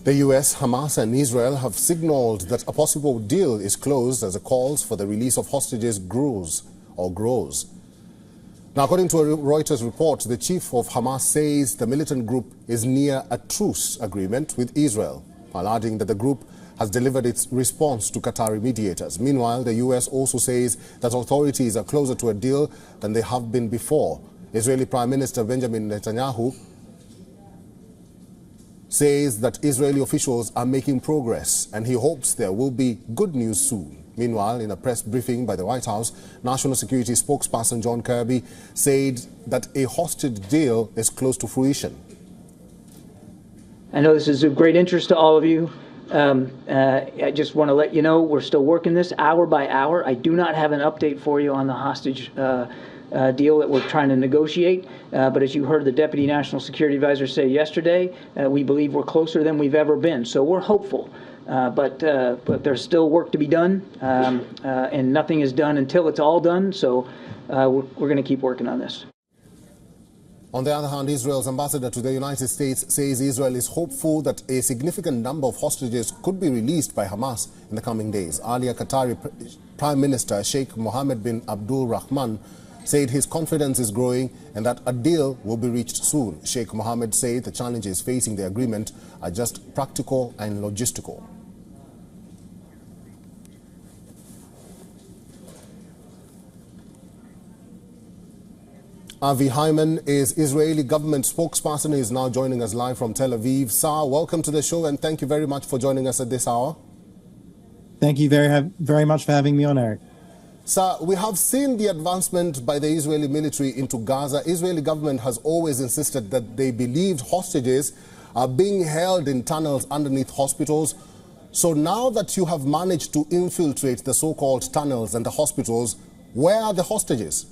The US, Hamas and Israel have signaled that a possible deal is closed as the calls for the release of hostages grows. Now, according to a Reuters report, the chief of Hamas says the militant group is near a truce agreement with Israel, while adding that the group has delivered its response to Qatari mediators. Meanwhile, the US also says that authorities are closer to a deal than they have been before. Israeli Prime Minister Benjamin Netanyahu says that Israeli officials are making progress and he hopes there will be good news soon. Meanwhile, in a press briefing by the White House, National Security spokesperson John Kirby said that a hostage deal is close to fruition. I know this is of great interest to all of you. I just want to let you know we're still working this hour by hour. I do not have an update for you on the hostage deal that we're trying to negotiate. But as you heard the Deputy National Security Advisor say yesterday, we believe we're closer than we've ever been. So we're hopeful. But there's still work to be done, and nothing is done until it's all done. So we're going to keep working on this. On the other hand, Israel's ambassador to the United States says Israel is hopeful that a significant number of hostages could be released by Hamas in the coming days. Earlier, Qatari Prime Minister Sheikh Mohammed bin Abdul Rahman said his confidence is growing and that a deal will be reached soon. Sheikh Mohammed said the challenges facing the agreement are just practical and logistical. Avi Hyman is Israeli government spokesperson. He is now joining us live from Tel Aviv. Sir, welcome to the show and thank you very much for joining us at this hour. Thank you very much for having me on, Eric. Sir, we have seen the advancement by the Israeli military into Gaza. Israeli government has always insisted that they believed hostages are being held in tunnels underneath hospitals. So now that you have managed to infiltrate the so-called tunnels and the hospitals, where are the hostages?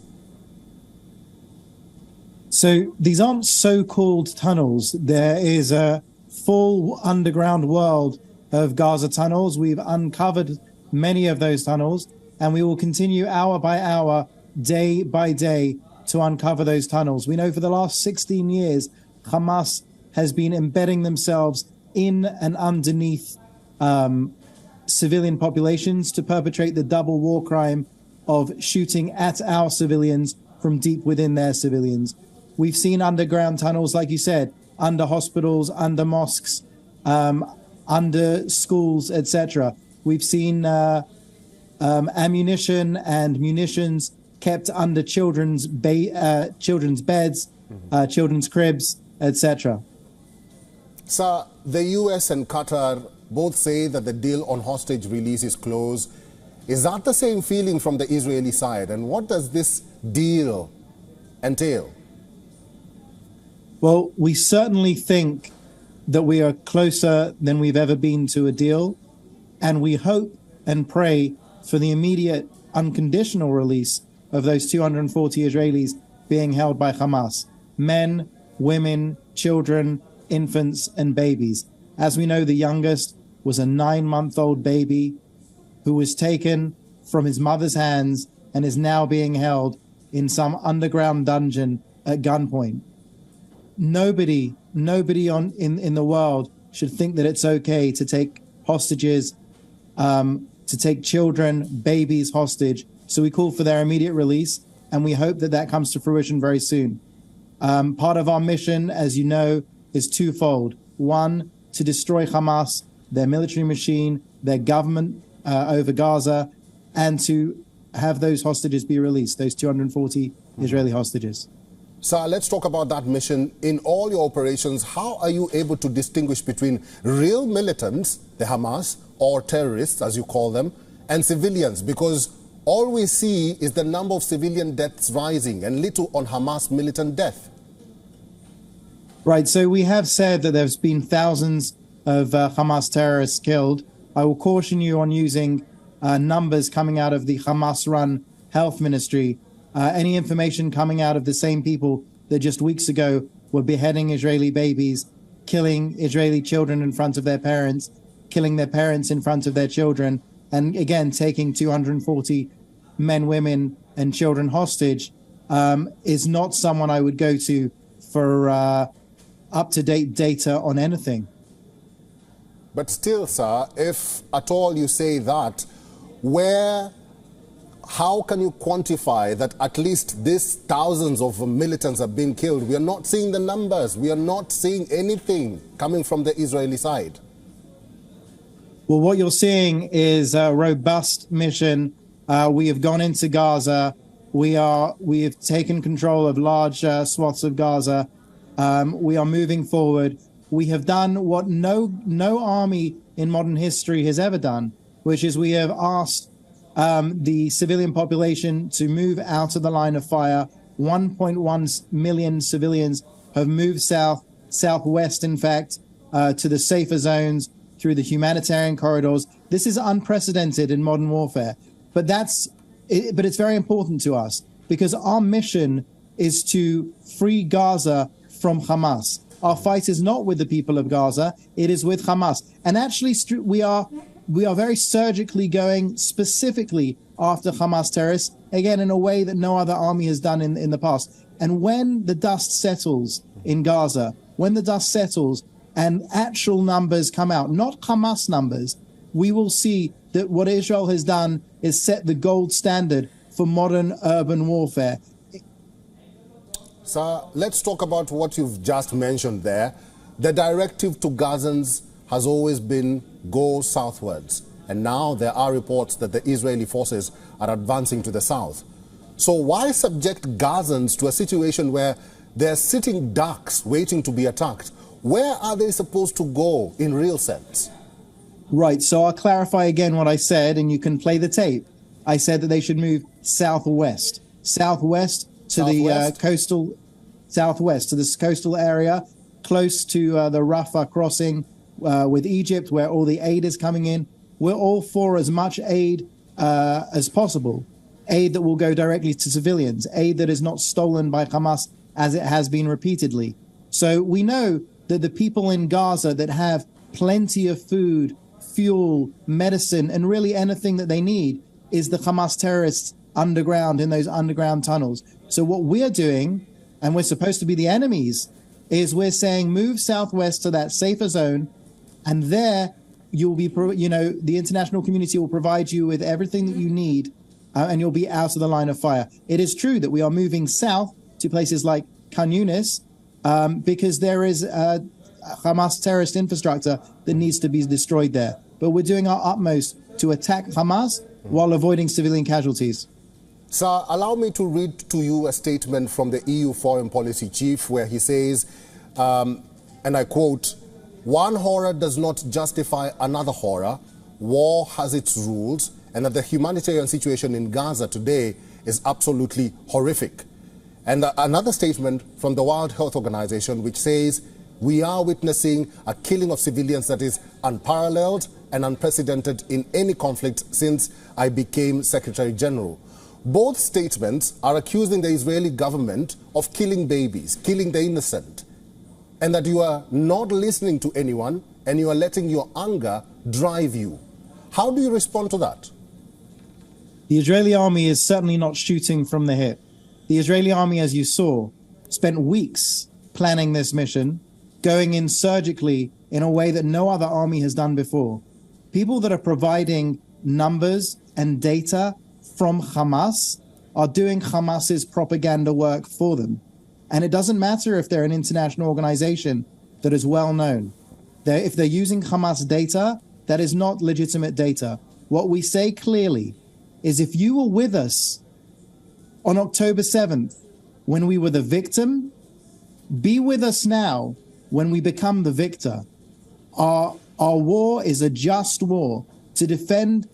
So these aren't so-called tunnels. There is a full underground world of Gaza tunnels. We've uncovered many of those tunnels, and we will continue hour by hour, day by day, to uncover those tunnels. We know for the last 16 years, Hamas has been embedding themselves in and underneath civilian populations to perpetrate the double war crime of shooting at our civilians from deep within their civilians. We've seen underground tunnels, like you said, under hospitals, under mosques, under schools, etc. We've seen ammunition and munitions kept under children's beds, children's cribs, etc. Sir, the US and Qatar both say that the deal on hostage release is close. Is that the same feeling from the Israeli side? And what does this deal entail? Well, we certainly think that we are closer than we've ever been to a deal, and we hope and pray for the immediate unconditional release of those 240 Israelis being held by Hamas. Men, women, children, infants, and babies. As we know, the youngest was a 9-month-old baby who was taken from his mother's hands and is now being held in some underground dungeon at gunpoint. Nobody in the world should think that it's okay to take hostages, to take children, babies hostage. So we call for their immediate release, and we hope that that comes to fruition very soon. Part of our mission, as you know, is twofold. One, to destroy Hamas, their military machine, their government over Gaza, and to have those hostages be released, those 240 Israeli hostages. Sir, let's talk about that mission. In all your operations, how are you able to distinguish between real militants, the Hamas, or terrorists, as you call them, and civilians? Because all we see is the number of civilian deaths rising and little on Hamas militant death. Right, so we have said that there's been thousands of Hamas terrorists killed. I will caution you on using numbers coming out of the Hamas-run health ministry. Any information coming out of the same people that just weeks ago were beheading Israeli babies, killing Israeli children in front of their parents, killing their parents in front of their children, and again, taking 240 men, women, and children hostage, is not someone I would go to for up-to-date data on anything. But still, sir, if at all you say that, how can you quantify that at least these thousands of militants have been killed? We are not seeing the numbers. We are not seeing anything coming from the Israeli side. Well, what you're seeing is a robust mission. We have gone into Gaza. We have taken control of large swaths of Gaza. We are moving forward. We have done what no army in modern history has ever done, which is we have asked the civilian population to move out of the line of fire. 1.1 million civilians have moved southwest, in fact, to the safer zones through the humanitarian corridors. This is unprecedented in modern warfare, but it's very important to us because our mission is to free Gaza from Hamas. Our fight is not with the people of Gaza, it is with Hamas. And actually, we are very surgically going specifically after Hamas terrorists, again, in a way that no other army has done in the past. And when the dust settles in Gaza, when the dust settles and actual numbers come out, not Hamas numbers, we will see that what Israel has done is set the gold standard for modern urban warfare. Sir, let's talk about what you've just mentioned there. The directive to Gazans has always been go southwards. And now there are reports that the Israeli forces are advancing to the south. So why subject Gazans to a situation where they're sitting ducks waiting to be attacked? Where are they supposed to go in real sense? Right, so I'll clarify again what I said, and you can play the tape. I said that they should move southwest to the coastal area, close to the Rafah crossing with Egypt, where all the aid is coming in. We're all for as much aid as possible, aid that will go directly to civilians, aid that is not stolen by Hamas as it has been repeatedly. So we know that the people in Gaza that have plenty of food, fuel, medicine, and really anything that they need is the Hamas terrorists underground in those underground tunnels. So what we're doing, and we're supposed to be the enemies, is we're saying move southwest to that safer zone, and there you'll be, the international community will provide you with everything that you need, and you'll be out of the line of fire. It is true that we are moving south to places like Khan Yunis because there is Hamas terrorist infrastructure that needs to be destroyed there. But we're doing our utmost to attack Hamas while avoiding civilian casualties. Sir, allow me to read to you a statement from the EU Foreign Policy Chief where he says, and I quote, "One horror does not justify another horror. War has its rules, and that the humanitarian situation in Gaza today is absolutely horrific." And another statement from the World Health Organization which says, "We are witnessing a killing of civilians that is unparalleled and unprecedented in any conflict since I became Secretary General." Both statements are accusing the Israeli government of killing babies, killing the innocent, and that you are not listening to anyone and you are letting your anger drive you. How do you respond to that? The Israeli army is certainly not shooting from the hip. The Israeli army, as you saw, spent weeks planning this mission, going in surgically in a way that no other army has done before. People that are providing numbers and data from Hamas are doing Hamas's propaganda work for them. And it doesn't matter if they're an international organization that is well known. If they're using Hamas data, that is not legitimate data. What we say clearly is if you were with us on October 7th, when we were the victim, be with us now when we become the victor. Our war is a just war to defend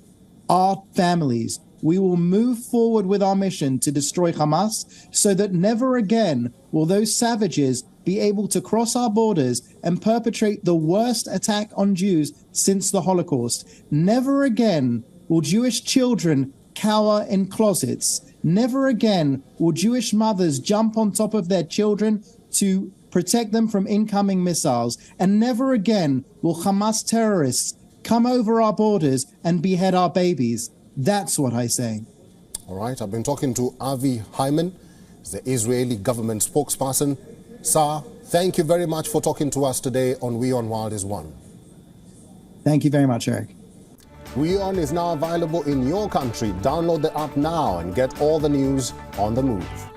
our families. We will move forward with our mission to destroy Hamas so that never again will those savages be able to cross our borders and perpetrate the worst attack on Jews since the Holocaust. Never again will Jewish children cower in closets. Never again will Jewish mothers jump on top of their children to protect them from incoming missiles. And never again will Hamas terrorists come over our borders and behead our babies. That's what I say. All right, I've been talking to Avi Hyman, the Israeli government spokesperson. Sir, thank you very much for talking to us today on WION World is One. Thank you very much, Eric. WION is now available in your country. Download the app now and get all the news on the move.